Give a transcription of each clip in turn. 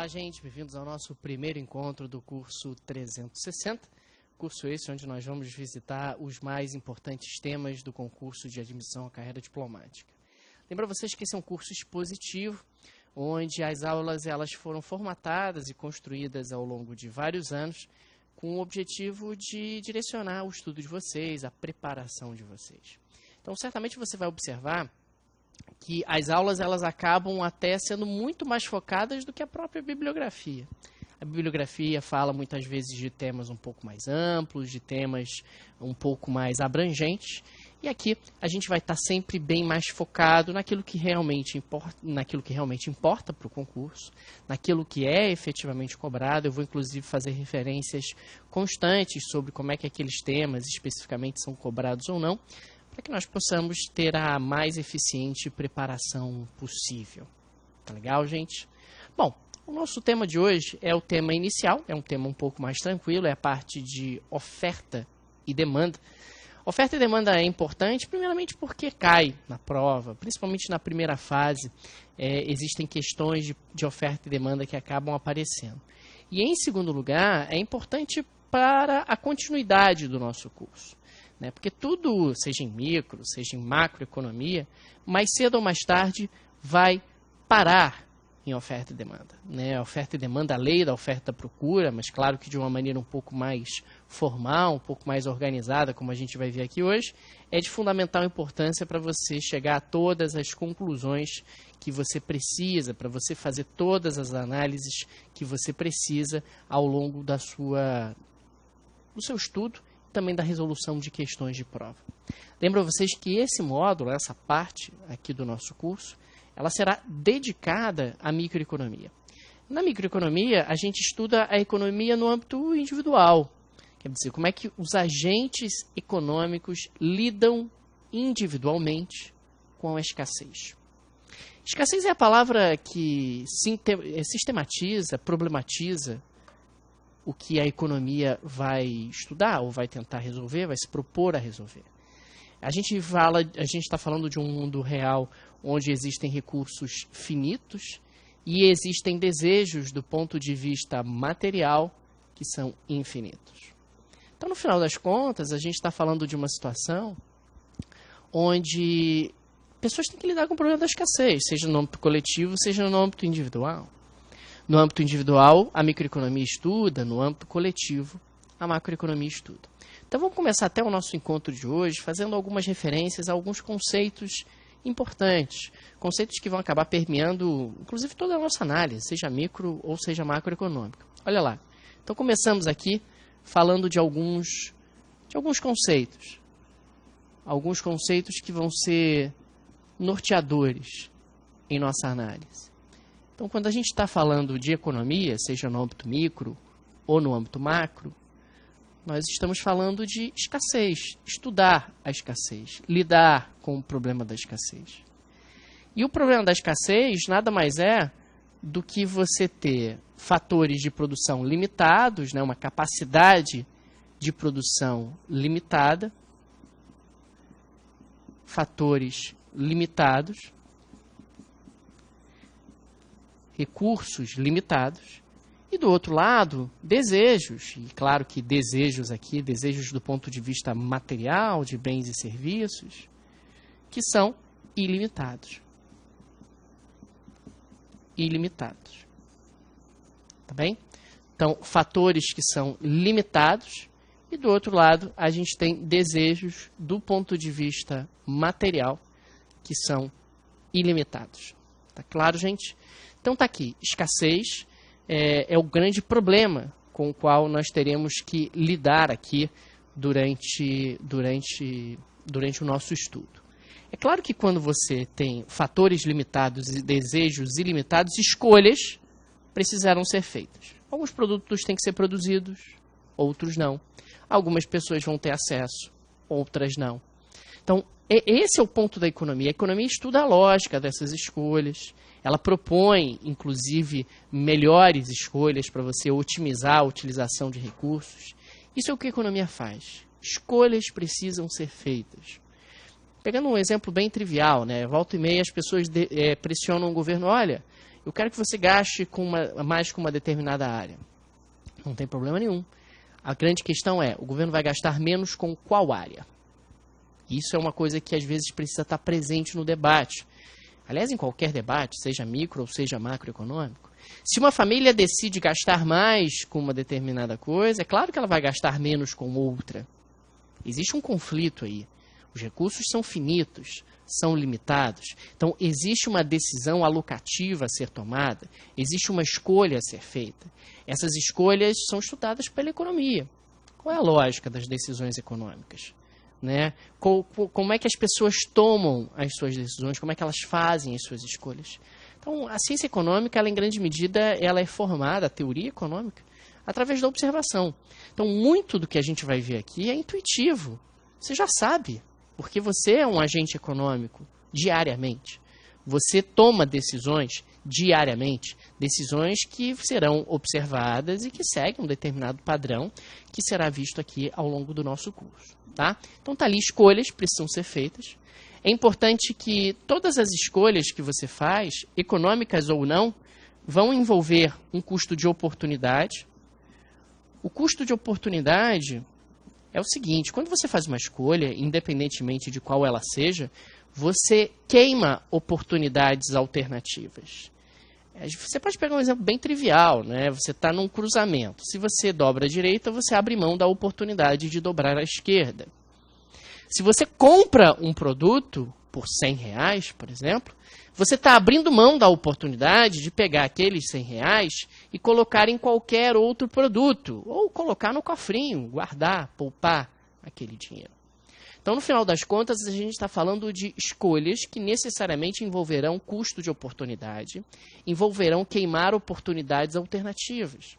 Olá, gente, bem-vindos ao nosso primeiro encontro do curso 360. Curso esse onde nós vamos visitar os mais importantes temas do concurso de admissão à carreira diplomática. Lembro a vocês que esse é um curso expositivo, onde as aulas elas foram formatadas e construídas ao longo de vários anos, com o objetivo de direcionar o estudo de vocês, a preparação de vocês. Então, certamente você vai observar que as aulas elas acabam até sendo muito mais focadas do que a própria bibliografia. A bibliografia fala muitas vezes de temas um pouco mais amplos, de temas um pouco mais abrangentes, e aqui a gente vai estar sempre bem mais focado naquilo que realmente importa para o concurso, naquilo que é efetivamente cobrado. Eu vou inclusive fazer referências constantes sobre como é que aqueles temas especificamente são cobrados ou não, para que nós possamos ter a mais eficiente preparação possível. Tá legal, gente? Bom, o nosso tema de hoje é o tema inicial, é um tema um pouco mais tranquilo, é a parte de oferta e demanda. Oferta e demanda é importante, primeiramente porque cai na prova, principalmente na primeira fase, existem questões de oferta e demanda que acabam aparecendo. E em segundo lugar, é importante para a continuidade do nosso curso. Porque tudo, seja em micro, seja em macroeconomia, mais cedo ou mais tarde vai parar em oferta e demanda. A oferta e demanda, a lei da oferta e procura, mas claro que de uma maneira um pouco mais formal, um pouco mais organizada, como a gente vai ver aqui hoje, é de fundamental importância para você chegar a todas as conclusões que você precisa, para você fazer todas as análises que você precisa ao longo do seu estudo, também da resolução de questões de prova. Lembro a vocês que esse módulo, essa parte aqui do nosso curso, ela será dedicada à microeconomia. Na microeconomia, a gente estuda a economia no âmbito individual. Quer dizer, como é que os agentes econômicos lidam individualmente com a escassez. Escassez é a palavra que sistematiza, problematiza o que a economia vai estudar ou vai tentar resolver, vai se propor a resolver. A gente está falando de um mundo real onde existem recursos finitos e existem desejos do ponto de vista material que são infinitos. Então, no final das contas, a gente está falando de uma situação onde pessoas têm que lidar com o problema da escassez, seja no âmbito coletivo, seja no âmbito individual. No âmbito individual, a microeconomia estuda, no âmbito coletivo, a macroeconomia estuda. Então vamos começar até o nosso encontro de hoje fazendo algumas referências a alguns conceitos importantes, conceitos que vão acabar permeando, inclusive, toda a nossa análise, seja micro ou seja macroeconômica. Olha lá. Então começamos aqui falando de alguns conceitos. Alguns conceitos que vão ser norteadores em nossa análise. Então, quando a gente está falando de economia, seja no âmbito micro ou no âmbito macro, nós estamos falando de escassez, estudar a escassez, lidar com o problema da escassez. E o problema da escassez nada mais é do que você ter fatores de produção limitados, uma capacidade de produção limitada, fatores limitados, recursos limitados, e do outro lado, desejos, e claro que desejos aqui, desejos do ponto de vista material, de bens e serviços, que são ilimitados. Ilimitados. Tá bem? Então, fatores que são limitados, e do outro lado, a gente tem desejos do ponto de vista material, que são ilimitados. Tá claro, gente? Então está aqui, escassez é o grande problema com o qual nós teremos que lidar aqui durante o nosso estudo. É claro que quando você tem fatores limitados e desejos ilimitados, escolhas precisarão ser feitas. Alguns produtos têm que ser produzidos, outros não. Algumas pessoas vão ter acesso, outras não. Então, esse é o ponto da economia. A economia estuda a lógica dessas escolhas. Ela propõe, inclusive, melhores escolhas para você otimizar a utilização de recursos. Isso é o que a economia faz. Escolhas precisam ser feitas. Pegando um exemplo bem trivial, volta e meia as pessoas pressionam o governo, olha, eu quero que você gaste mais com uma determinada área. Não tem problema nenhum. A grande questão é, o governo vai gastar menos com qual área? Isso é uma coisa que às vezes precisa estar presente no debate. Aliás, em qualquer debate, seja micro ou seja macroeconômico, se uma família decide gastar mais com uma determinada coisa, é claro que ela vai gastar menos com outra. Existe um conflito aí. Os recursos são finitos, são limitados. Então, existe uma decisão alocativa a ser tomada, existe uma escolha a ser feita. Essas escolhas são estudadas pela economia. Qual é a lógica das decisões econômicas? Né? Como é que as pessoas tomam as suas decisões, como é que elas fazem as suas escolhas. Então, a ciência econômica, ela, em grande medida, ela é formada, a teoria econômica, através da observação. Então, muito do que a gente vai ver aqui é intuitivo. Você já sabe, porque você é um agente econômico diariamente. Você toma decisões diariamente, decisões que serão observadas e que seguem um determinado padrão que será visto aqui ao longo do nosso curso. Tá? Então, está ali, escolhas precisam ser feitas. É importante que todas as escolhas que você faz, econômicas ou não, vão envolver um custo de oportunidade. O custo de oportunidade é o seguinte, quando você faz uma escolha, independentemente de qual ela seja, você queima oportunidades alternativas. Você pode pegar um exemplo bem trivial, né? Você está num cruzamento. Se você dobra à direita, você abre mão da oportunidade de dobrar à esquerda. Se você compra um produto por R$100, por exemplo, você está abrindo mão da oportunidade de pegar aqueles R$100 e colocar em qualquer outro produto, ou colocar no cofrinho, guardar, poupar aquele dinheiro. Então, no final das contas, a gente está falando de escolhas que necessariamente envolverão custo de oportunidade, envolverão queimar oportunidades alternativas.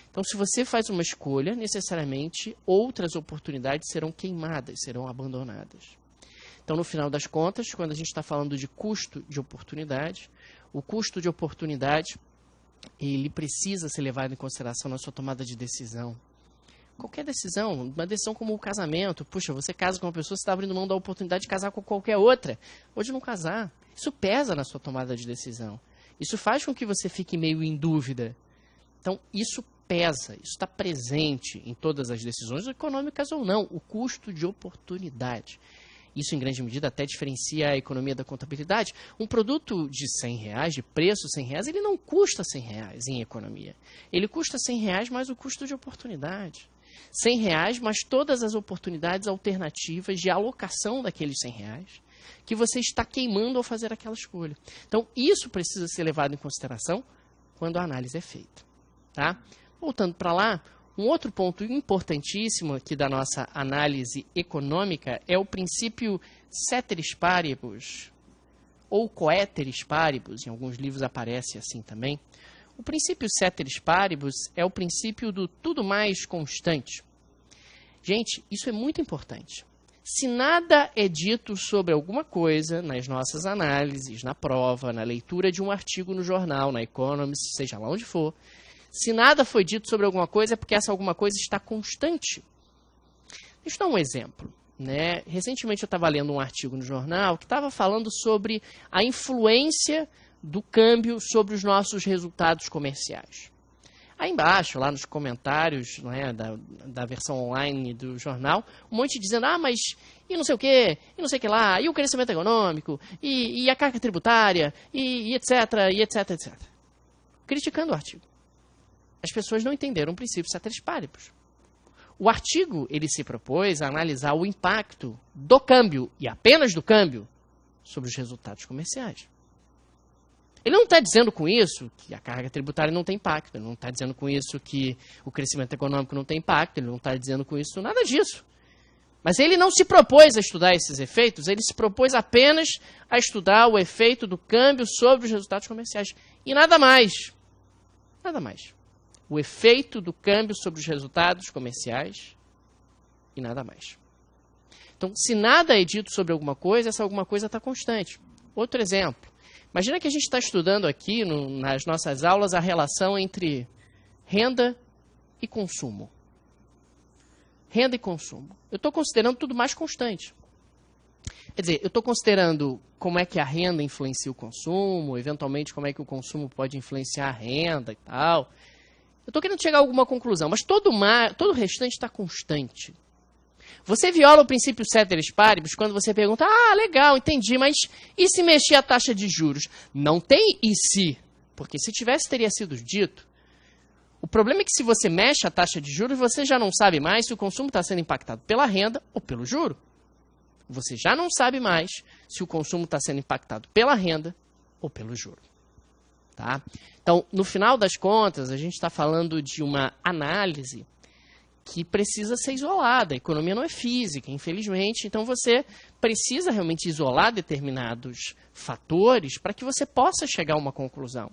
Então, se você faz uma escolha, necessariamente outras oportunidades serão queimadas, serão abandonadas. Então, no final das contas, quando a gente está falando de custo de oportunidade, o custo de oportunidade, ele precisa ser levado em consideração na sua tomada de decisão. Qualquer decisão, uma decisão como o casamento. Puxa, você casa com uma pessoa, você está abrindo mão da oportunidade de casar com qualquer outra. Ou de não casar. Isso pesa na sua tomada de decisão. Isso faz com que você fique meio em dúvida. Então, isso pesa, isso está presente em todas as decisões, econômicas ou não. O custo de oportunidade. Isso, em grande medida, até diferencia a economia da contabilidade. Um produto de R$100, de preço R$100, ele não custa R$100 em economia. Ele custa R$100 mais o custo de oportunidade. R$100 mais todas as oportunidades alternativas de alocação daqueles R$100 que você está queimando ao fazer aquela escolha. Então, isso precisa ser levado em consideração quando a análise é feita. Tá? Voltando para lá, um outro ponto importantíssimo aqui da nossa análise econômica é o princípio ceteris paribus, ou coeteris paribus, em alguns livros aparece assim também. O princípio ceteris paribus é o princípio do tudo mais constante. Gente, isso é muito importante. Se nada é dito sobre alguma coisa nas nossas análises, na prova, na leitura de um artigo no jornal, na Economist, seja lá onde for, se nada foi dito sobre alguma coisa é porque essa alguma coisa está constante. Deixa eu dar um exemplo. Né? Recentemente eu estava lendo um artigo no jornal que estava falando sobre a influência do câmbio sobre os nossos resultados comerciais. Aí embaixo, lá nos comentários, né, da versão online do jornal, um monte dizendo, mas e não sei o quê, e não sei o que lá, e o crescimento econômico, e a carga tributária, e etc, e etc, etc. Criticando o artigo. As pessoas não entenderam o princípio ceteris paribus. O artigo, ele se propôs a analisar o impacto do câmbio, e apenas do câmbio, sobre os resultados comerciais. Ele não está dizendo com isso que a carga tributária não tem impacto, ele não está dizendo com isso que o crescimento econômico não tem impacto, ele não está dizendo com isso nada disso. Mas ele não se propôs a estudar esses efeitos, ele se propôs apenas a estudar o efeito do câmbio sobre os resultados comerciais. E nada mais. Nada mais. O efeito do câmbio sobre os resultados comerciais e nada mais. Então, se nada é dito sobre alguma coisa, essa alguma coisa está constante. Outro exemplo. Imagina que a gente está estudando aqui, nas nossas aulas, a relação entre renda e consumo. Renda e consumo. Eu estou considerando tudo mais constante. Quer dizer, eu estou considerando como é que a renda influencia o consumo, eventualmente como é que o consumo pode influenciar a renda e tal. Eu estou querendo chegar a alguma conclusão, mas todo o restante está constante. Você viola o princípio ceteris paribus quando você pergunta, legal, entendi, mas e se mexer a taxa de juros? Não tem e se, porque se tivesse teria sido dito. O problema é que se você mexe a taxa de juros, você já não sabe mais se o consumo está sendo impactado pela renda ou pelo juro. Você já não sabe mais se o consumo está sendo impactado pela renda ou pelo juro. Tá? Então, no final das contas, a gente está falando de uma análise que precisa ser isolada. A economia não é física, infelizmente. Então, você precisa realmente isolar determinados fatores para que você possa chegar a uma conclusão.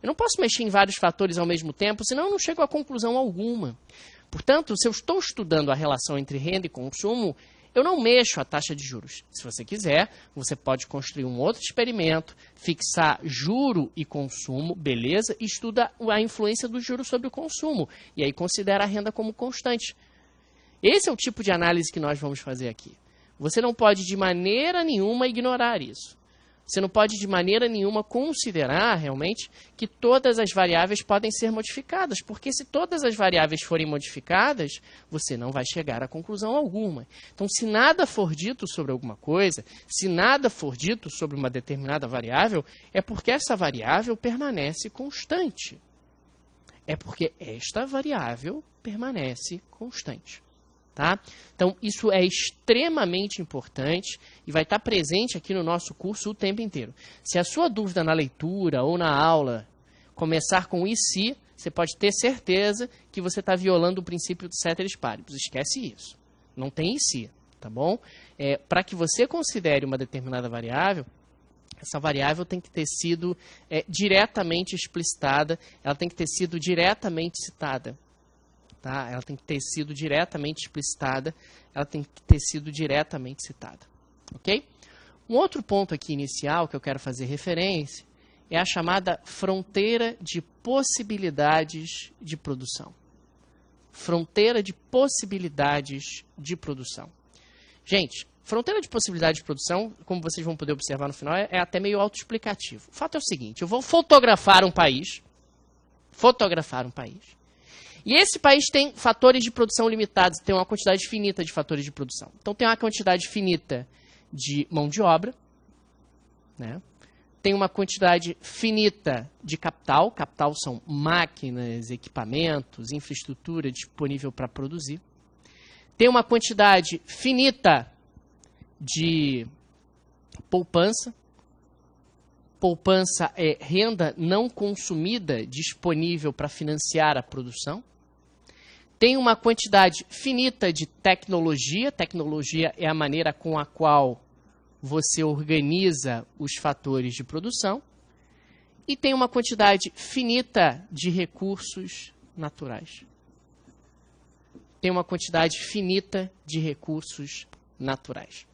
Eu não posso mexer em vários fatores ao mesmo tempo, senão eu não chego a conclusão alguma. Portanto, se eu estou estudando a relação entre renda e consumo, eu não mexo a taxa de juros. Se você quiser, você pode construir um outro experimento, fixar juro e consumo, beleza, e estuda a influência do juro sobre o consumo. E aí considera a renda como constante. Esse é o tipo de análise que nós vamos fazer aqui. Você não pode de maneira nenhuma ignorar isso. Você não pode de maneira nenhuma considerar realmente que todas as variáveis podem ser modificadas, porque se todas as variáveis forem modificadas, você não vai chegar a conclusão alguma. Então, se nada for dito sobre alguma coisa, se nada for dito sobre uma determinada variável, é porque essa variável permanece constante. É porque esta variável permanece constante. Tá? Então, isso é extremamente importante e vai estar presente aqui no nosso curso o tempo inteiro. Se a sua dúvida na leitura ou na aula começar com e se, você pode ter certeza que você está violando o princípio do ceteris paribus. Esquece isso. Não tem e se, tá bom? Para que você considere uma determinada variável, essa variável tem que ter sido diretamente explicitada, ela tem que ter sido diretamente citada. Tá? Ela tem que ter sido diretamente explicitada, ela tem que ter sido diretamente citada. Ok? Um outro ponto aqui inicial que eu quero fazer referência é a chamada fronteira de possibilidades de produção. Fronteira de possibilidades de produção. Gente, fronteira de possibilidades de produção, como vocês vão poder observar no final, é até meio autoexplicativo. O fato é o seguinte, eu vou fotografar um país, e esse país tem fatores de produção limitados, tem uma quantidade finita de fatores de produção. Então, tem uma quantidade finita de mão de obra, né? Tem uma quantidade finita de capital. Capital são máquinas, equipamentos, infraestrutura disponível para produzir. Tem uma quantidade finita de poupança. Poupança é renda não consumida disponível para financiar a produção. Tem uma quantidade finita de tecnologia. Tecnologia é a maneira com a qual você organiza os fatores de produção. E tem uma quantidade finita de recursos naturais. Tem uma quantidade finita de recursos naturais.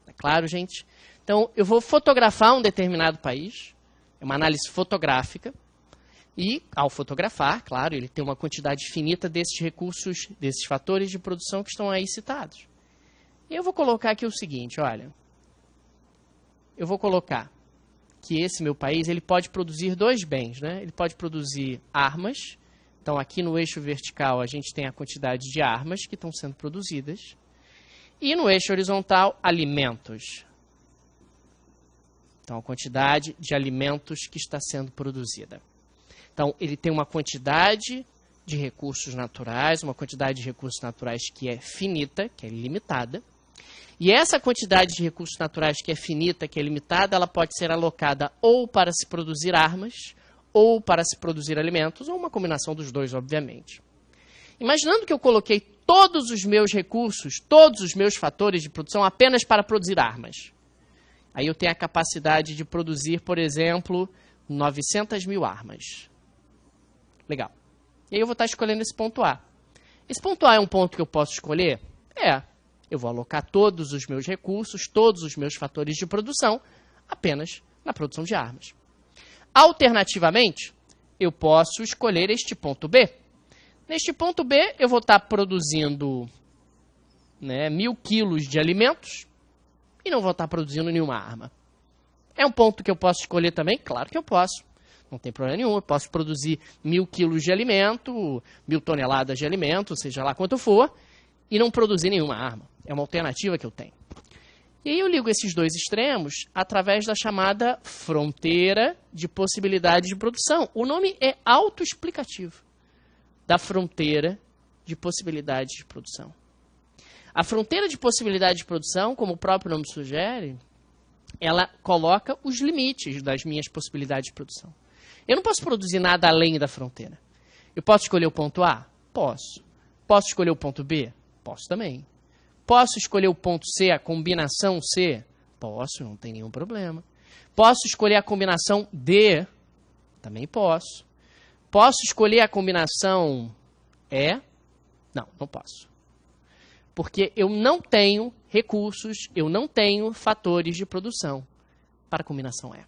Tá claro, gente? Então, eu vou fotografar um determinado país. É uma análise fotográfica. E, ao fotografar, claro, ele tem uma quantidade finita desses recursos, desses fatores de produção que estão aí citados. E eu vou colocar aqui o seguinte, olha. Eu vou colocar que esse meu país ele pode produzir dois bens, né? Ele pode produzir armas. Então, aqui no eixo vertical, a gente tem a quantidade de armas que estão sendo produzidas. E no eixo horizontal, alimentos. Então, a quantidade de alimentos que está sendo produzida. Então, ele tem uma quantidade de recursos naturais, uma quantidade de recursos naturais que é finita, que é limitada. E essa quantidade de recursos naturais que é finita, que é limitada, ela pode ser alocada ou para se produzir armas, ou para se produzir alimentos, ou uma combinação dos dois, obviamente. Imaginando que eu coloquei todos os meus recursos, todos os meus fatores de produção apenas para produzir armas. Aí eu tenho a capacidade de produzir, por exemplo, 900 mil armas. Legal. E aí eu vou estar escolhendo esse ponto A. Esse ponto A é um ponto que eu posso escolher? Eu vou alocar todos os meus recursos, todos os meus fatores de produção, apenas na produção de armas. Alternativamente, eu posso escolher este ponto B. Neste ponto B, eu vou estar produzindo 1.000 quilos de alimentos, e não vou estar produzindo nenhuma arma. É um ponto que eu posso escolher também? Claro que eu posso. Não tem problema nenhum. Eu posso produzir 1.000 quilos de alimento, 1.000 toneladas de alimento, seja lá quanto for, e não produzir nenhuma arma. É uma alternativa que eu tenho. E aí eu ligo esses dois extremos através da chamada fronteira de possibilidades de produção. O nome é autoexplicativo. Da fronteira de possibilidades de produção. A fronteira de possibilidade de produção, como o próprio nome sugere, ela coloca os limites das minhas possibilidades de produção. Eu não posso produzir nada além da fronteira. Eu posso escolher o ponto A? Posso. Posso escolher o ponto B? Posso também. Posso escolher o ponto C, a combinação C? Posso, não tem nenhum problema. Posso escolher a combinação D? Também posso. Posso escolher a combinação E? Não, não posso. Porque eu não tenho recursos, eu não tenho fatores de produção para a combinação E.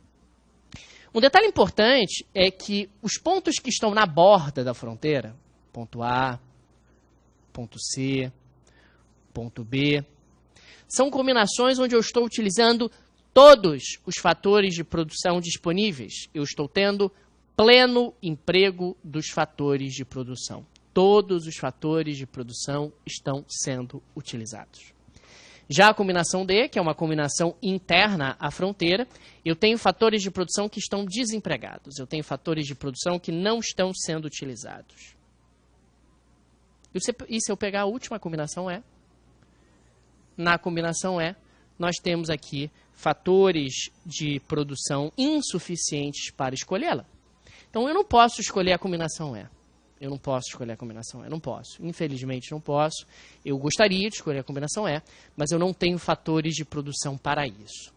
Um detalhe importante é que os pontos que estão na borda da fronteira, ponto A, ponto C, ponto B, são combinações onde eu estou utilizando todos os fatores de produção disponíveis. Eu estou tendo pleno emprego dos fatores de produção. Todos os fatores de produção estão sendo utilizados. Já a combinação D, que é uma combinação interna à fronteira, eu tenho fatores de produção que estão desempregados. Eu tenho fatores de produção que não estão sendo utilizados. E se eu pegar a última combinação E? Na combinação E, nós temos aqui fatores de produção insuficientes para escolhê-la. Então, eu não posso escolher a combinação E. Eu não posso escolher a combinação E, não posso. Infelizmente, não posso. Eu gostaria de escolher a combinação E, mas eu não tenho fatores de produção para isso.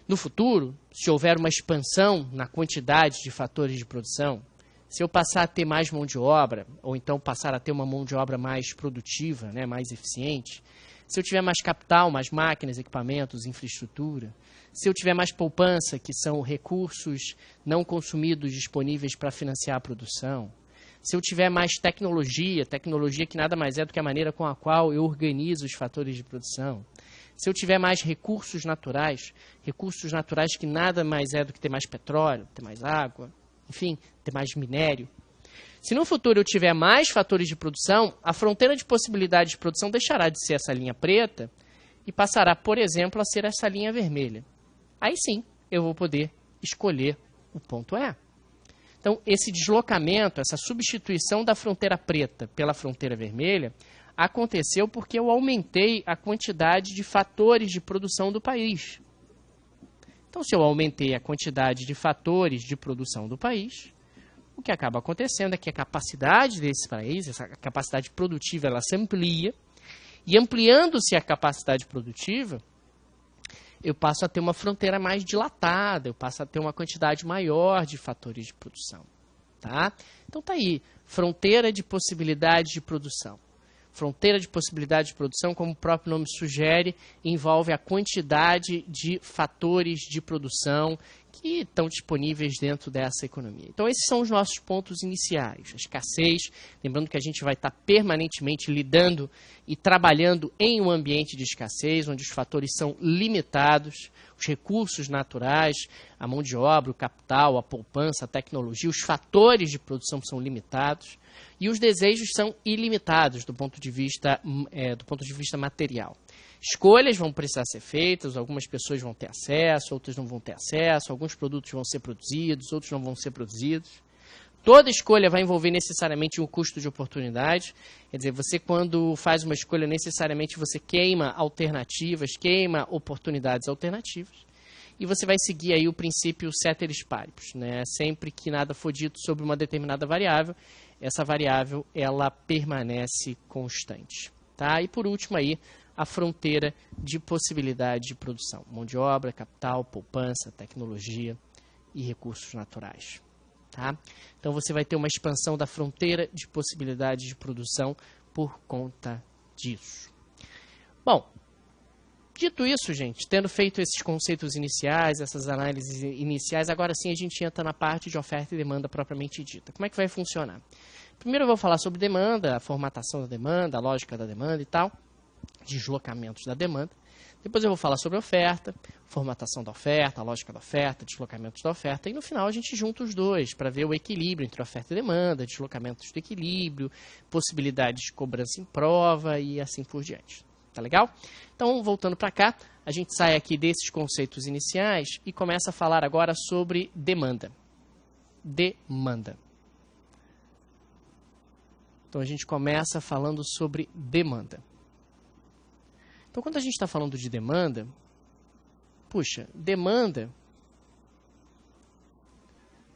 No futuro, se houver uma expansão na quantidade de fatores de produção, se eu passar a ter mais mão de obra, ou então passar a ter uma mão de obra mais produtiva, né, mais eficiente, se eu tiver mais capital, mais máquinas, equipamentos, infraestrutura, se eu tiver mais poupança, que são recursos não consumidos disponíveis para financiar a produção, se eu tiver mais tecnologia que nada mais é do que a maneira com a qual eu organizo os fatores de produção, se eu tiver mais recursos naturais que nada mais é do que ter mais petróleo, ter mais água, enfim, ter mais minério. Se no futuro eu tiver mais fatores de produção, a fronteira de possibilidades de produção deixará de ser essa linha preta e passará, por exemplo, a ser essa linha vermelha. Aí sim, eu vou poder escolher o ponto E. Então, esse deslocamento, essa substituição da fronteira preta pela fronteira vermelha, aconteceu porque eu aumentei a quantidade de fatores de produção do país. Então, se eu aumentei a quantidade de fatores de produção do país, o que acaba acontecendo é que a capacidade desse país, essa capacidade produtiva, ela se amplia, e ampliando-se a capacidade produtiva, eu passo a ter uma fronteira mais dilatada, eu passo a ter uma quantidade maior de fatores de produção. Tá? Então tá aí, fronteira de possibilidades de produção. Fronteira de possibilidades de produção, como o próprio nome sugere, envolve a quantidade de fatores de produção que estão disponíveis dentro dessa economia. Então esses são os nossos pontos iniciais. A escassez, lembrando que a gente vai estar permanentemente lidando e trabalhando em um ambiente de escassez, onde os fatores são limitados, os recursos naturais, a mão de obra, o capital, a poupança, a tecnologia, os fatores de produção são limitados e os desejos são ilimitados do ponto de vista material. Escolhas vão precisar ser feitas, algumas pessoas vão ter acesso, outras não vão ter acesso, alguns produtos vão ser produzidos, outros não vão ser produzidos. Toda escolha vai envolver necessariamente um custo de oportunidade. Quer dizer, você quando faz uma escolha, necessariamente você queima alternativas, queima oportunidades alternativas. E você vai seguir aí o princípio ceteris paribus, né? Sempre que nada for dito sobre uma determinada variável, essa variável ela permanece constante. Tá? E por último aí, a fronteira de possibilidade de produção. Mão de obra, capital, poupança, tecnologia e recursos naturais. Tá? Então você vai ter uma expansão da fronteira de possibilidades de produção por conta disso. Bom, dito isso, gente, tendo feito esses conceitos iniciais, essas análises iniciais, agora sim a gente entra na parte de oferta e demanda propriamente dita. Como é que vai funcionar? Primeiro eu vou falar sobre demanda, a formatação da demanda, a lógica da demanda e tal, deslocamentos da demanda. Depois eu vou falar sobre a oferta, formatação da oferta, a lógica da oferta, deslocamentos da oferta. E no final a gente junta os dois para ver o equilíbrio entre oferta e demanda, deslocamentos do equilíbrio, possibilidades de cobrança em prova e assim por diante. Tá legal? Então, voltando para cá, a gente sai aqui desses conceitos iniciais e começa a falar agora sobre demanda. Demanda. Então, a gente começa falando sobre demanda. Então, quando a gente está falando de demanda, puxa, demanda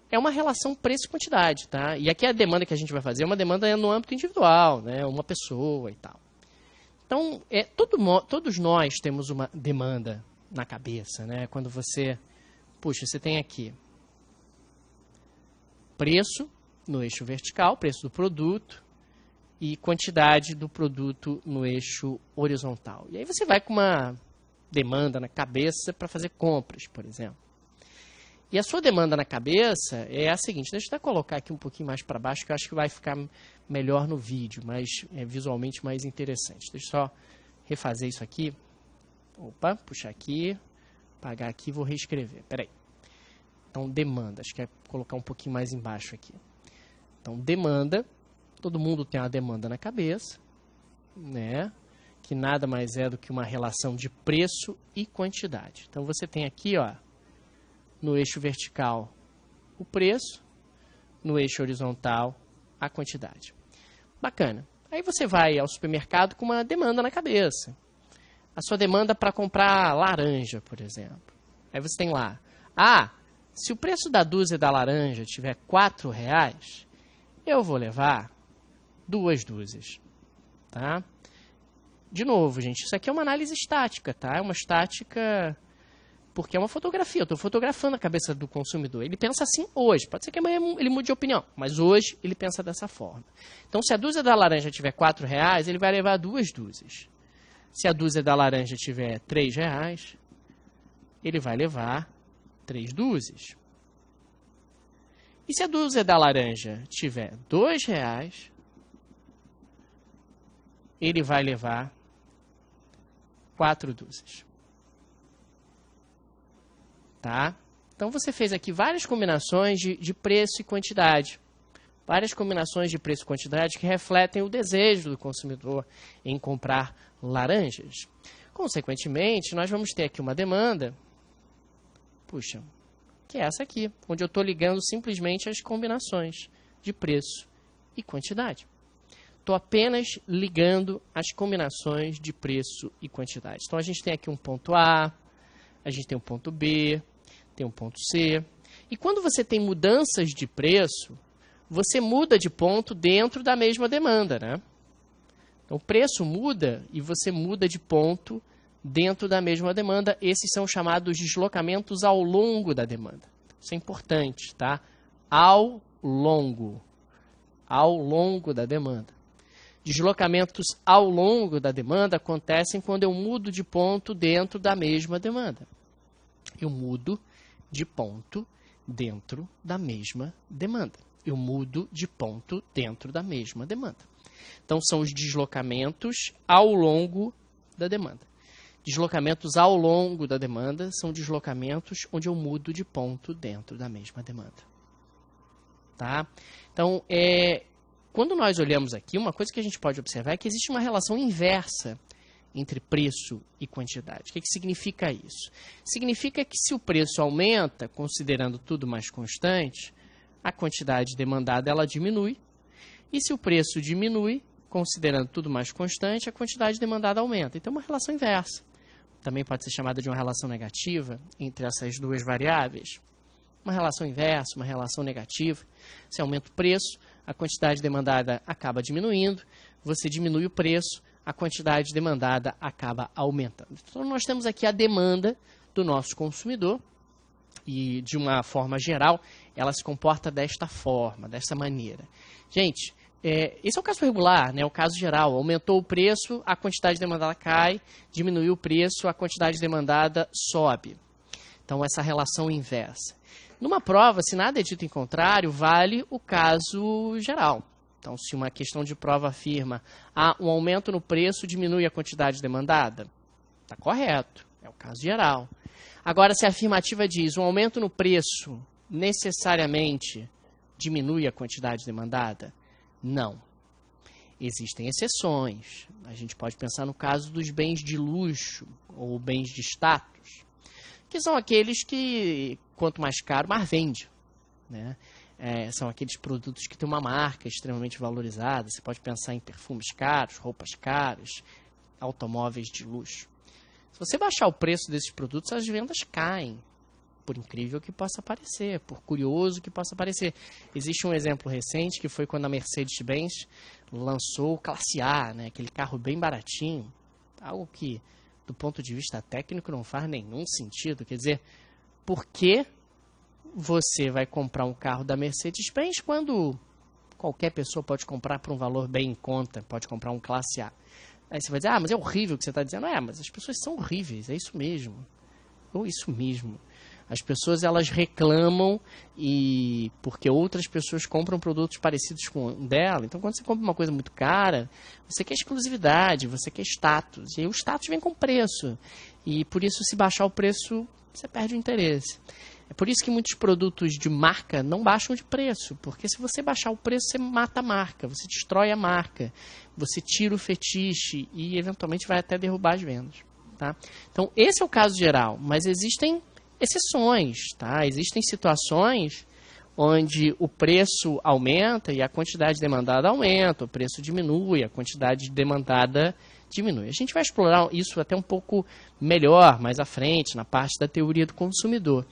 é uma relação preço-quantidade, tá? E aqui a demanda que a gente vai fazer é uma demanda no âmbito individual, né? Uma pessoa e tal. Então, todos nós temos uma demanda na cabeça, né? Quando você, puxa, você tem aqui preço no eixo vertical, preço do produto, e quantidade do produto no eixo horizontal. E aí você vai com uma demanda na cabeça para fazer compras, por exemplo. E a sua demanda na cabeça é a seguinte, deixa eu até colocar aqui um pouquinho mais para baixo, que eu acho que vai ficar melhor no vídeo, mas é visualmente mais interessante. Deixa eu só refazer isso aqui. Opa, puxar aqui, apagar aqui, vou reescrever. Peraí. Então, demanda, acho que é colocar um pouquinho mais embaixo aqui. Então, demanda. Todo mundo tem uma demanda na cabeça, né? Que nada mais é do que uma relação de preço e quantidade. Então, você tem aqui, ó, no eixo vertical, o preço, no eixo horizontal, a quantidade. Bacana. Aí você vai ao supermercado com uma demanda na cabeça. A sua demanda para comprar laranja, por exemplo. Aí você tem lá, se o preço da dúzia da laranja tiver R$4, eu vou levar 2 dúzias, tá? De novo, gente, isso aqui é uma análise estática, tá? É uma estática porque é uma fotografia, eu estou fotografando a cabeça do consumidor. Ele pensa assim hoje, pode ser que amanhã ele mude de opinião, mas hoje ele pensa dessa forma. Então, se a dúzia da laranja tiver R$4, ele vai levar 2 dúzias. Se a dúzia da laranja tiver R$3, ele vai levar 3 dúzias. E se a dúzia da laranja tiver R$2, ele vai levar 4 dúzias. Tá? Então, você fez aqui várias combinações de preço e quantidade. Várias combinações de preço e quantidade que refletem o desejo do consumidor em comprar laranjas. Consequentemente, nós vamos ter aqui uma demanda, puxa, que é essa aqui, onde eu estou ligando simplesmente as combinações de preço e quantidade. Estou apenas ligando as combinações de preço e quantidade. Então, a gente tem aqui um ponto A, a gente tem um ponto B, tem um ponto C. E quando você tem mudanças de preço, você muda de ponto dentro da mesma demanda, né? Então, o preço muda e você muda de ponto dentro da mesma demanda. Esses são chamados deslocamentos ao longo da demanda. Isso é importante, tá? Ao longo da demanda. Deslocamentos ao longo da demanda acontecem quando eu mudo de ponto dentro da mesma demanda. Eu mudo de ponto dentro da mesma demanda. Eu mudo de ponto dentro da mesma demanda. Então, são os deslocamentos ao longo da demanda. Deslocamentos ao longo da demanda são deslocamentos onde eu mudo de ponto dentro da mesma demanda. Tá? Então, quando nós olhamos aqui, uma coisa que a gente pode observar é que existe uma relação inversa entre preço e quantidade. O que significa isso? Significa que se o preço aumenta, considerando tudo mais constante, a quantidade demandada ela diminui. E se o preço diminui, considerando tudo mais constante, a quantidade demandada aumenta. Então, é uma relação inversa. Também pode ser chamada de uma relação negativa entre essas duas variáveis. Uma relação inversa, uma relação negativa. Se aumenta o preço, a quantidade demandada acaba diminuindo. Você diminui o preço, a quantidade demandada acaba aumentando. Então, nós temos aqui a demanda do nosso consumidor e, de uma forma geral, ela se comporta desta forma, dessa maneira. Gente, esse é o caso regular, né? O caso geral. Aumentou o preço, a quantidade demandada cai, diminuiu o preço, a quantidade demandada sobe. Então, essa relação inversa. Numa prova, se nada é dito em contrário, vale o caso geral. Então, se uma questão de prova afirma um aumento no preço diminui a quantidade demandada, Está correto, é o caso geral. Agora, se a afirmativa diz um aumento no preço necessariamente diminui a quantidade demandada, não. Existem exceções. A gente pode pensar no caso dos bens de luxo ou bens de status, que são aqueles que, quanto mais caro, mais vende, né? São aqueles produtos que têm uma marca extremamente valorizada. Você pode pensar em perfumes caros, roupas caras, automóveis de luxo. Se você baixar o preço desses produtos, as vendas caem, por incrível que possa parecer, por curioso que possa parecer. Existe um exemplo recente que foi quando a Mercedes-Benz lançou o Classe A, né, aquele carro bem baratinho, algo que, do ponto de vista técnico, não faz nenhum sentido. Quer dizer, por que você vai comprar um carro da Mercedes-Benz quando qualquer pessoa pode comprar por um valor bem em conta, pode comprar um Classe A? Aí você vai dizer, mas é horrível o que você está dizendo. Mas as pessoas são horríveis, é isso mesmo. Ou isso mesmo. As pessoas, elas reclamam porque outras pessoas compram produtos parecidos com o dela. Então, quando você compra uma coisa muito cara, você quer exclusividade, você quer status. E aí o status vem com preço. E por isso, se baixar o preço, você perde o interesse. É por isso que muitos produtos de marca não baixam de preço. Porque se você baixar o preço, você mata a marca, você destrói a marca, você tira o fetiche e, eventualmente, vai até derrubar as vendas. Tá? Então, esse é o caso geral. Mas existem exceções, tá? Existem situações onde o preço aumenta e a quantidade demandada aumenta, o preço diminui, a quantidade demandada diminui. A gente vai explorar isso até um pouco melhor mais à frente, na parte da teoria do consumidor.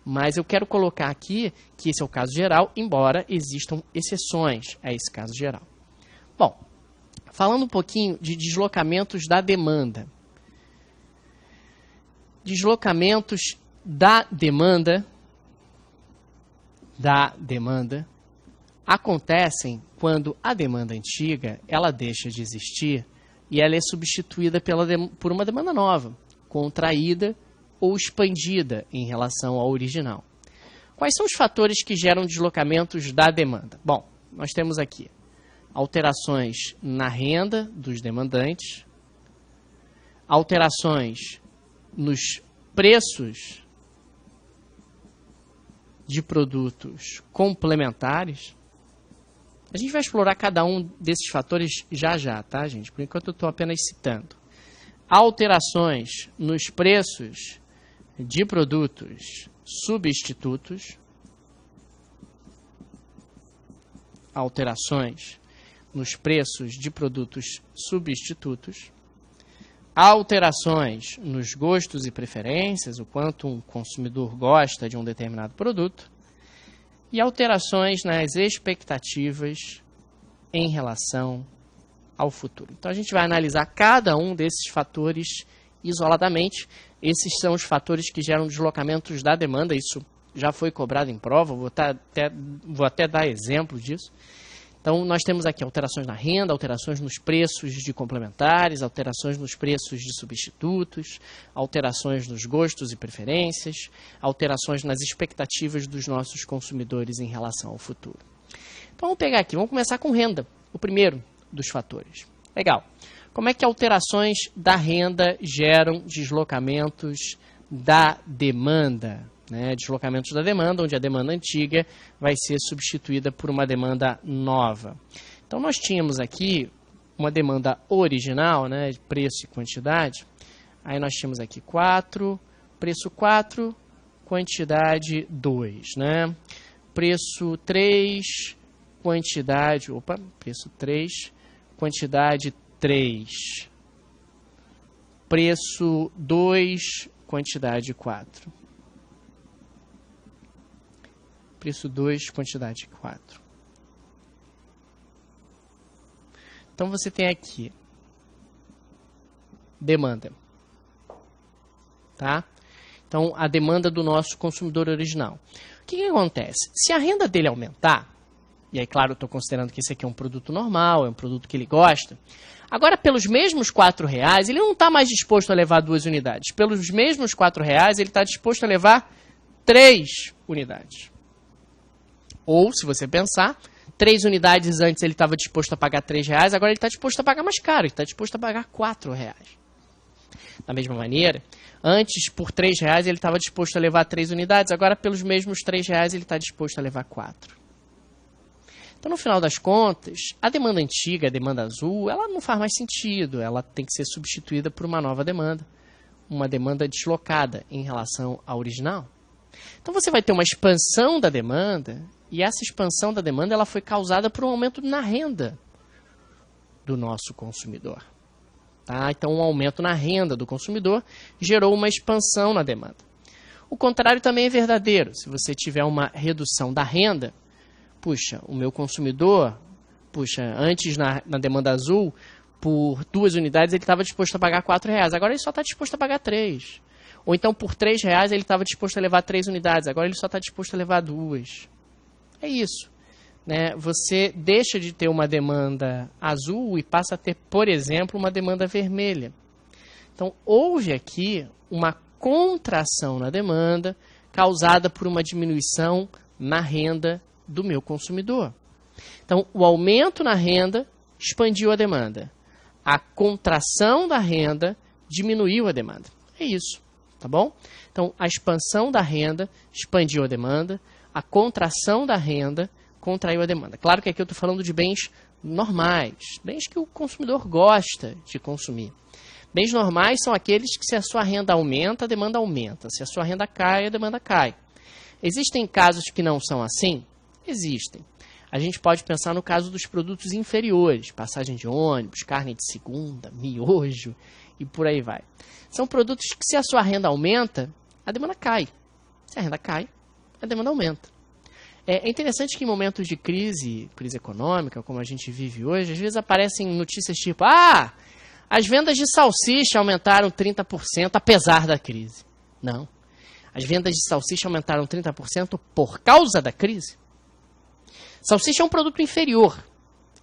Mas eu quero colocar aqui que esse é o caso geral, embora existam exceções a esse caso geral. Bom, falando um pouquinho de deslocamentos da demanda. Deslocamentos da demanda acontecem quando a demanda antiga ela deixa de existir e ela é substituída por uma demanda nova, contraída ou expandida em relação ao original. Quais são os fatores que geram deslocamentos da demanda? Bom, nós temos aqui alterações na renda dos demandantes, alterações nos preços de produtos complementares. A gente vai explorar cada um desses fatores já, tá, gente? Por enquanto eu estou apenas citando. Alterações nos preços de produtos substitutos. Alterações nos preços de produtos substitutos. Alterações nos gostos e preferências, o quanto um consumidor gosta de um determinado produto, e alterações nas expectativas em relação ao futuro. Então, a gente vai analisar cada um desses fatores isoladamente. Esses são os fatores que geram deslocamentos da demanda. Isso já foi cobrado em prova, vou até dar exemplo disso. Então, nós temos aqui alterações na renda, alterações nos preços de complementares, alterações nos preços de substitutos, alterações nos gostos e preferências, alterações nas expectativas dos nossos consumidores em relação ao futuro. Então, vamos pegar aqui, vamos começar com renda, o primeiro dos fatores. Legal. Como é que alterações da renda geram deslocamentos da demanda? Deslocamentos da demanda, onde a demanda antiga vai ser substituída por uma demanda nova. Então, nós tínhamos aqui uma demanda original, de preço e quantidade. Aí nós tínhamos aqui 4, preço 4, quantidade 2. Preço 3, preço 3, quantidade 3. Preço 2, quantidade 4. Preço 2, quantidade 4. Então, você tem aqui demanda. Tá? Então, a demanda do nosso consumidor original. O que acontece? Se a renda dele aumentar, e aí, claro, eu estou considerando que esse aqui é um produto normal, é um produto que ele gosta, agora, pelos mesmos R$4, ele não está mais disposto a levar 2 unidades. Pelos mesmos R$4, ele está disposto a levar 3 unidades. Ou, se você pensar, 3 unidades antes ele estava disposto a pagar R$3, agora ele está disposto a pagar mais caro, ele está disposto a pagar R$4. Da mesma maneira, antes, por R$3, ele estava disposto a levar 3 unidades, agora, pelos mesmos R$3, ele está disposto a levar 4. Então, no final das contas, a demanda antiga, a demanda azul, ela não faz mais sentido, ela tem que ser substituída por uma nova demanda, uma demanda deslocada em relação à original. Então, você vai ter uma expansão da demanda, e essa expansão da demanda ela foi causada por um aumento na renda do nosso consumidor. Tá? Então, um aumento na renda do consumidor gerou uma expansão na demanda. O contrário também é verdadeiro. Se você tiver uma redução da renda, puxa, o meu consumidor, antes na demanda azul, por 2 unidades ele estava disposto a pagar R$4, agora ele só está disposto a pagar 3. Ou então por R$3 ele estava disposto a levar 3 unidades, agora ele só está disposto a levar 2. É isso. Né? Você deixa de ter uma demanda azul e passa a ter, por exemplo, uma demanda vermelha. Então, houve aqui uma contração na demanda causada por uma diminuição na renda do meu consumidor. Então, o aumento na renda expandiu a demanda. A contração da renda diminuiu a demanda. É isso, tá bom? Então, a expansão da renda expandiu a demanda, a contração da renda contraiu a demanda. Claro que aqui eu estou falando de bens normais, bens que o consumidor gosta de consumir. Bens normais são aqueles que, se a sua renda aumenta, a demanda aumenta. Se a sua renda cai, a demanda cai. Existem casos que não são assim? Existem. A gente pode pensar no caso dos produtos inferiores, passagem de ônibus, carne de segunda, miojo e por aí vai. São produtos que, se a sua renda aumenta, a demanda cai. Se a renda cai, a demanda aumenta. É interessante que em momentos de crise econômica, como a gente vive hoje, às vezes aparecem notícias tipo, as vendas de salsicha aumentaram 30% apesar da crise. Não. As vendas de salsicha aumentaram 30% por causa da crise. Salsicha é um produto inferior.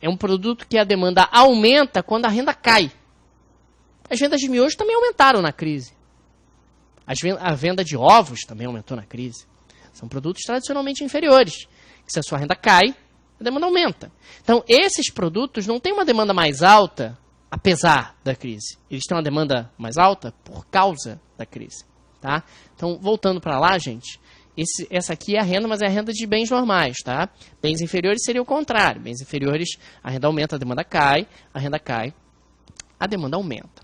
É um produto que a demanda aumenta quando a renda cai. As vendas de miojo também aumentaram na crise. A venda de ovos também aumentou na crise. São produtos tradicionalmente inferiores. Que, se a sua renda cai, a demanda aumenta. Então, esses produtos não têm uma demanda mais alta apesar da crise. Eles têm uma demanda mais alta por causa da crise. Tá? Então, voltando para lá, gente, essa aqui é a renda, mas é a renda de bens normais. Tá? Bens inferiores seria o contrário. Bens inferiores, a renda aumenta, a demanda cai. A renda cai, a demanda aumenta.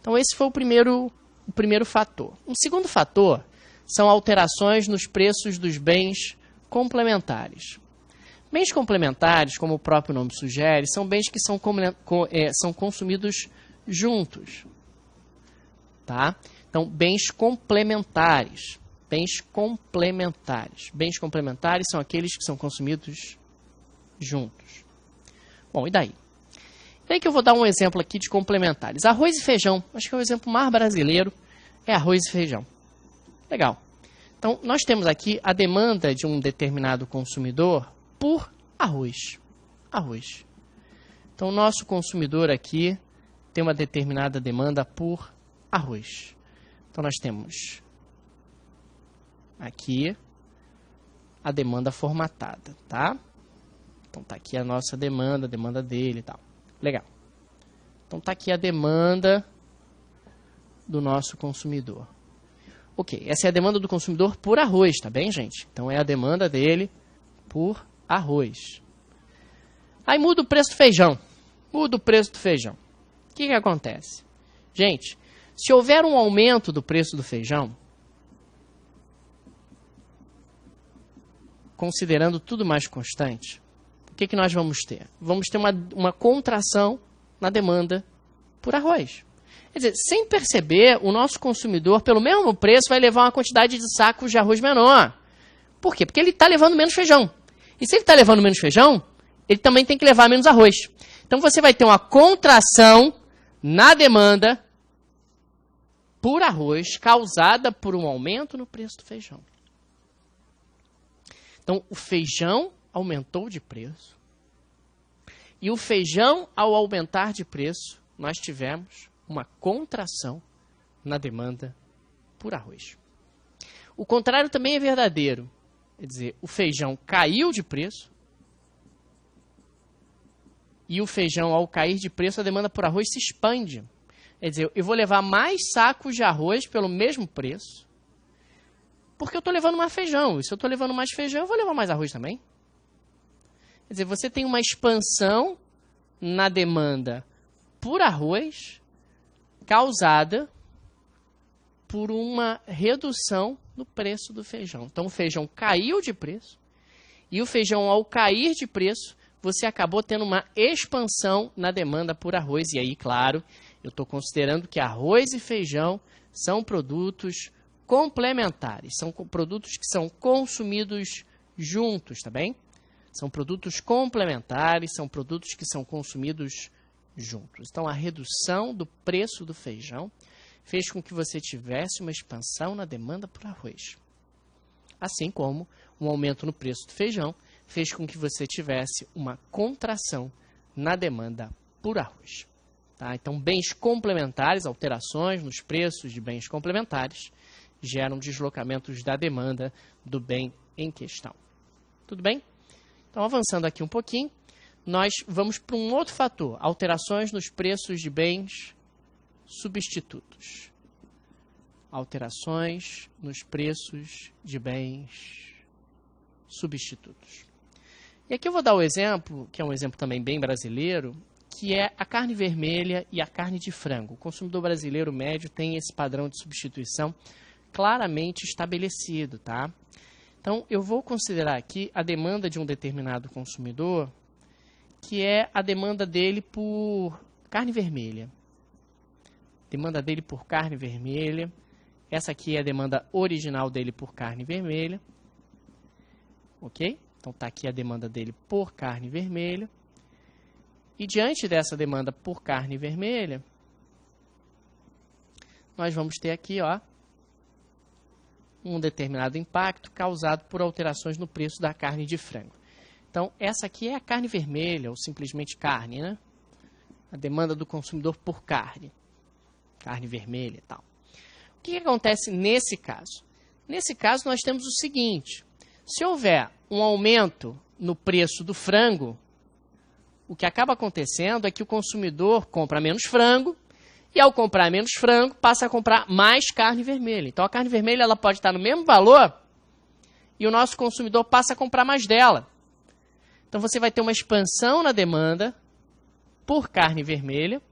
Então, esse foi o primeiro fator. Um segundo fator são alterações nos preços dos bens complementares. Bens complementares, como o próprio nome sugere, são bens que são consumidos juntos. Tá? Então, bens complementares. Bens complementares. Bens complementares são aqueles que são consumidos juntos. Bom, e daí? Daí que eu vou dar um exemplo aqui de complementares. Arroz e feijão. Acho que é o exemplo mais brasileiro, é arroz e feijão. Legal. Então, nós temos aqui a demanda de um determinado consumidor por arroz. Arroz. Então, o nosso consumidor aqui tem uma determinada demanda por arroz. Então, nós temos aqui a demanda formatada, tá? Então, tá aqui a nossa demanda, a demanda dele e tal. Legal. Então, tá aqui a demanda do nosso consumidor. Ok, essa é a demanda do consumidor por arroz, tá bem, gente? Então, é a demanda dele por arroz. Aí muda o preço do feijão. Muda o preço do feijão. O que acontece? Gente, se houver um aumento do preço do feijão, considerando tudo mais constante, o que nós vamos ter? Vamos ter uma contração na demanda por arroz. Quer dizer, sem perceber, o nosso consumidor, pelo mesmo preço, vai levar uma quantidade de sacos de arroz menor. Por quê? Porque ele está levando menos feijão. E se ele está levando menos feijão, ele também tem que levar menos arroz. Então, você vai ter uma contração na demanda por arroz causada por um aumento no preço do feijão. Então, o feijão aumentou de preço. E o feijão, ao aumentar de preço, nós tivemos uma contração na demanda por arroz. O contrário também é verdadeiro. Quer dizer, o feijão caiu de preço e o feijão, ao cair de preço, a demanda por arroz se expande. Quer dizer, eu vou levar mais sacos de arroz pelo mesmo preço, porque eu estou levando mais feijão. E se eu estou levando mais feijão, eu vou levar mais arroz também. Quer dizer, você tem uma expansão na demanda por arroz causada por uma redução no preço do feijão. Então, o feijão caiu de preço, e o feijão, ao cair de preço, você acabou tendo uma expansão na demanda por arroz. E aí, claro, eu estou considerando que arroz e feijão são produtos complementares, são produtos que são consumidos juntos, tá bem? São produtos complementares, são produtos que são consumidos juntos. Então, a redução do preço do feijão fez com que você tivesse uma expansão na demanda por arroz. Assim como um aumento no preço do feijão fez com que você tivesse uma contração na demanda por arroz. Tá? Então, bens complementares, alterações nos preços de bens complementares, geram deslocamentos da demanda do bem em questão. Tudo bem? Então, avançando aqui um pouquinho, nós vamos para um outro fator, alterações nos preços de bens substitutos. Alterações nos preços de bens substitutos. E aqui eu vou dar o exemplo, que é um exemplo também bem brasileiro, que é a carne vermelha e a carne de frango. O consumidor brasileiro médio tem esse padrão de substituição claramente estabelecido, tá? Então, eu vou considerar aqui a demanda de um determinado consumidor, que é a demanda dele por carne vermelha. Demanda dele por carne vermelha. Essa aqui é a demanda original dele por carne vermelha. Ok? Então, está aqui a demanda dele por carne vermelha. E diante dessa demanda por carne vermelha, nós vamos ter aqui, ó, um determinado impacto causado por alterações no preço da carne de frango. Então, essa aqui é a carne vermelha, ou simplesmente carne, né? A demanda do consumidor por carne. Carne vermelha e tal. O que acontece nesse caso? Nesse caso, nós temos o seguinte. Se houver um aumento no preço do frango, o que acaba acontecendo é que o consumidor compra menos frango, e ao comprar menos frango, passa a comprar mais carne vermelha. Então, a carne vermelha ela pode estar no mesmo valor, e o nosso consumidor passa a comprar mais dela. Então, você vai ter uma expansão na demanda por carne vermelha,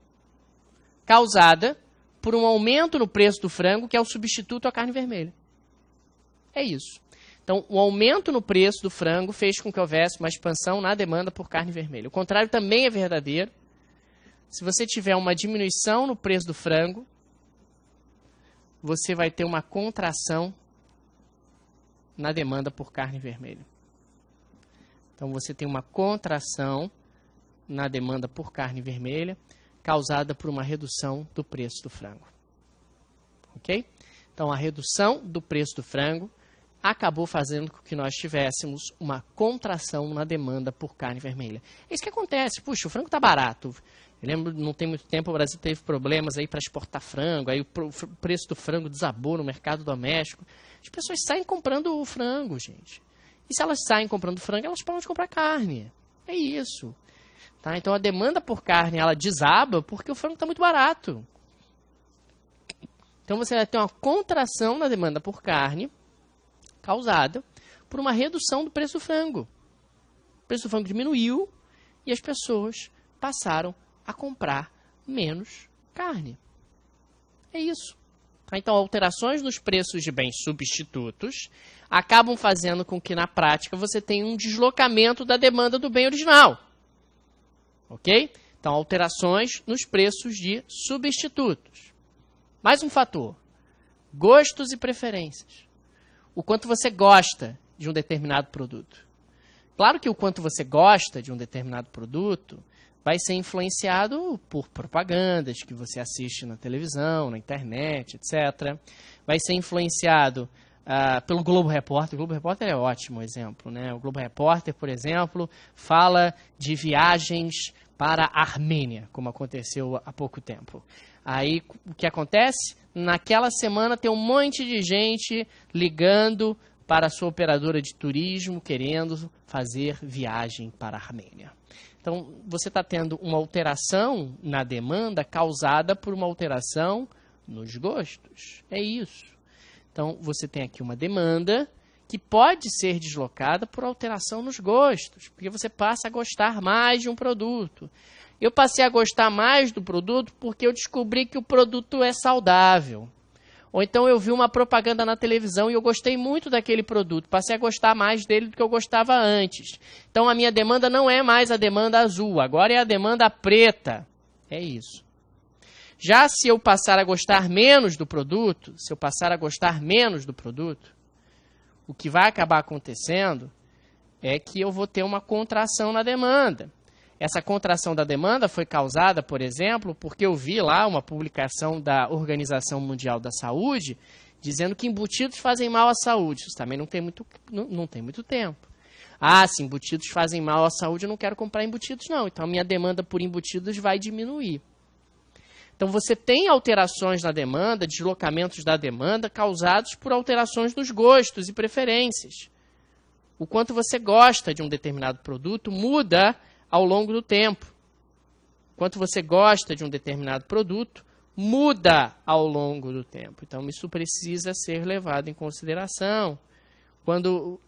causada por um aumento no preço do frango, que é o substituto à carne vermelha. É isso. Então, o aumento no preço do frango fez com que houvesse uma expansão na demanda por carne vermelha. O contrário também é verdadeiro. Se você tiver uma diminuição no preço do frango, você vai ter uma contração na demanda por carne vermelha. Então, você tem uma contração na demanda por carne vermelha, causada por uma redução do preço do frango. Ok? Então, a redução do preço do frango acabou fazendo com que nós tivéssemos uma contração na demanda por carne vermelha. É isso que acontece. Puxa, o frango está barato. Eu lembro, não tem muito tempo, o Brasil teve problemas aí para exportar frango, aí o preço do frango desabou no mercado doméstico. As pessoas saem comprando o frango, gente. E se elas saem comprando frango, elas param de comprar carne. É isso. Tá? Então, a demanda por carne, ela desaba porque o frango está muito barato. Então, você vai ter uma contração na demanda por carne, causada por uma redução do preço do frango. O preço do frango diminuiu e as pessoas passaram a comprar menos carne. É isso. Tá? Então, alterações nos preços de bens substitutos acabam fazendo com que, na prática, você tenha um deslocamento da demanda do bem original. Ok? Então, alterações nos preços de substitutos. Mais um fator. Gostos e preferências. O quanto você gosta de um determinado produto. Claro que o quanto você gosta de um determinado produto vai ser influenciado por propagandas que você assiste na televisão, na internet, etc. Vai ser influenciado pelo Globo Repórter. O Globo Repórter é um ótimo exemplo, né? O Globo Repórter, por exemplo, fala de viagens para a Armênia, como aconteceu há pouco tempo. Aí, o que acontece? Naquela semana tem um monte de gente ligando para a sua operadora de turismo, querendo fazer viagem para a Armênia. Então, você está tendo uma alteração na demanda causada por uma alteração nos gostos. É isso. Então, você tem aqui uma demanda que pode ser deslocada por alteração nos gostos, porque você passa a gostar mais de um produto. Eu passei a gostar mais do produto porque eu descobri que o produto é saudável. Ou então eu vi uma propaganda na televisão e eu gostei muito daquele produto. Passei a gostar mais dele do que eu gostava antes. Então a minha demanda não é mais a demanda azul, agora é a demanda preta. É isso. Já se eu passar a gostar menos do produto, o que vai acabar acontecendo é que eu vou ter uma contração na demanda. Essa contração da demanda foi causada, por exemplo, porque eu vi lá uma publicação da Organização Mundial da Saúde dizendo que embutidos fazem mal à saúde. Isso também não tem muito tempo. Ah, se embutidos fazem mal à saúde, eu não quero comprar embutidos, não. Então, a minha demanda por embutidos vai diminuir. Então, você tem alterações na demanda, deslocamentos da demanda causados por alterações nos gostos e preferências. O quanto você gosta de um determinado produto muda ao longo do tempo. Quanto você gosta de um determinado produto, muda ao longo do tempo. Então, isso precisa ser levado em consideração quando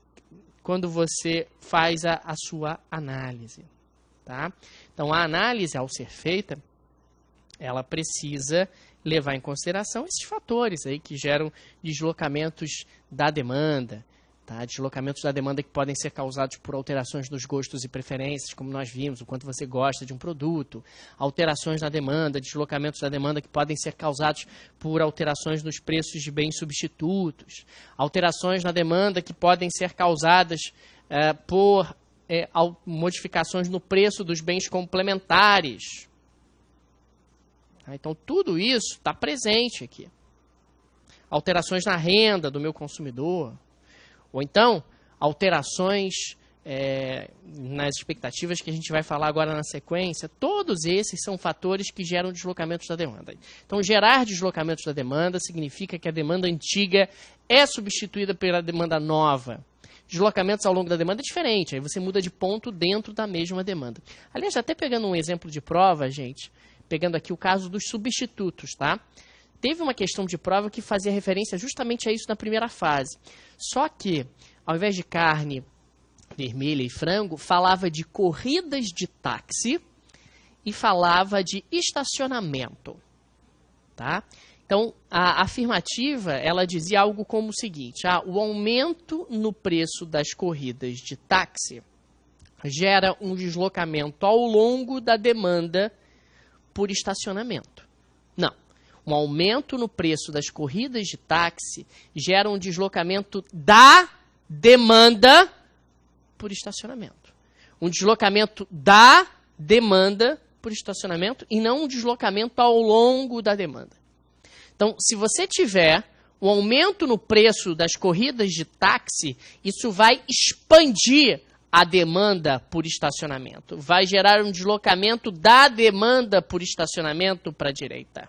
você faz a sua análise. Tá? Então, a análise, ao ser feita, ela precisa levar em consideração esses fatores aí que geram deslocamentos da demanda. Tá? Deslocamentos da demanda que podem ser causados por alterações nos gostos e preferências, como nós vimos, o quanto você gosta de um produto. Alterações na demanda, deslocamentos da demanda que podem ser causados por alterações nos preços de bens substitutos. Alterações na demanda que podem ser causadas por modificações no preço dos bens complementares. Tá? Então, tudo isso está presente aqui. Alterações na renda do meu consumidor. Ou então, alterações nas expectativas que a gente vai falar agora na sequência. Todos esses são fatores que geram deslocamentos da demanda. Então, gerar deslocamentos da demanda significa que a demanda antiga é substituída pela demanda nova. Deslocamentos ao longo da demanda é diferente. Aí você muda de ponto dentro da mesma demanda. Aliás, até pegando um exemplo de prova, gente, pegando aqui o caso dos substitutos, tá? Teve uma questão de prova que fazia referência justamente a isso na primeira fase. Só que, ao invés de carne vermelha e frango, falava de corridas de táxi e falava de estacionamento. Tá? Então, a afirmativa, ela dizia algo como o seguinte: o aumento no preço das corridas de táxi gera um deslocamento ao longo da demanda por estacionamento. Não. Um aumento no preço das corridas de táxi gera um deslocamento da demanda por estacionamento. Um deslocamento da demanda por estacionamento e não um deslocamento ao longo da demanda. Então, se você tiver um aumento no preço das corridas de táxi, isso vai expandir a demanda por estacionamento. Vai gerar um deslocamento da demanda por estacionamento para a direita.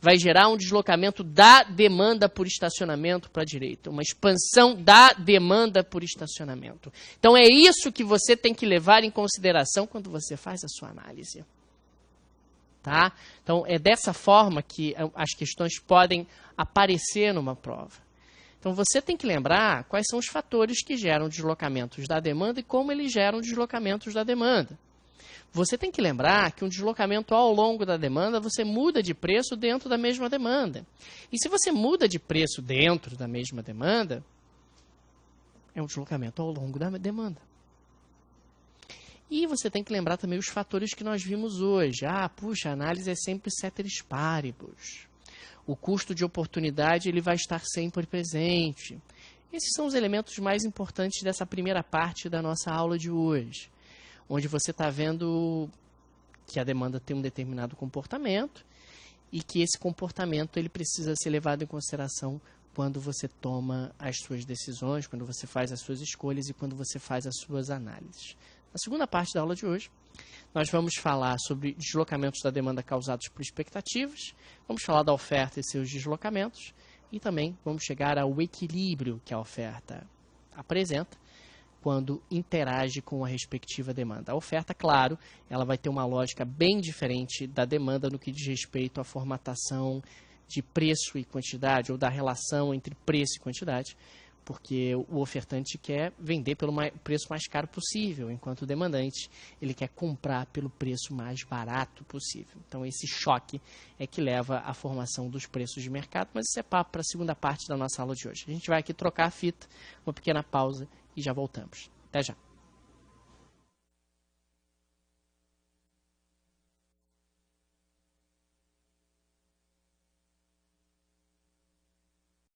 Vai gerar um deslocamento da demanda por estacionamento para a direita, uma expansão da demanda por estacionamento. Então é isso que você tem que levar em consideração quando você faz a sua análise. Tá? Então é dessa forma que as questões podem aparecer numa prova. Então você tem que lembrar quais são os fatores que geram deslocamentos da demanda e como eles geram deslocamentos da demanda. Você tem que lembrar que um deslocamento ao longo da demanda, você muda de preço dentro da mesma demanda. E se você muda de preço dentro da mesma demanda, é um deslocamento ao longo da demanda. E você tem que lembrar também os fatores que nós vimos hoje. Puxa, a análise é sempre ceteris paribus. O custo de oportunidade ele vai estar sempre presente. Esses são os elementos mais importantes dessa primeira parte da nossa aula de hoje, onde você está vendo que a demanda tem um determinado comportamento e que esse comportamento ele precisa ser levado em consideração quando você toma as suas decisões, quando você faz as suas escolhas e quando você faz as suas análises. Na segunda parte da aula de hoje, nós vamos falar sobre deslocamentos da demanda causados por expectativas, vamos falar da oferta e seus deslocamentos e também vamos chegar ao equilíbrio que a oferta apresenta, quando interage com a respectiva demanda. A oferta, claro, ela vai ter uma lógica bem diferente da demanda no que diz respeito à formatação de preço e quantidade, ou da relação entre preço e quantidade, porque o ofertante quer vender pelo preço mais caro possível, enquanto o demandante ele quer comprar pelo preço mais barato possível. Então, esse choque é que leva à formação dos preços de mercado, mas isso é papo para a segunda parte da nossa aula de hoje. A gente vai aqui trocar a fita, uma pequena pausa e já voltamos. Até já!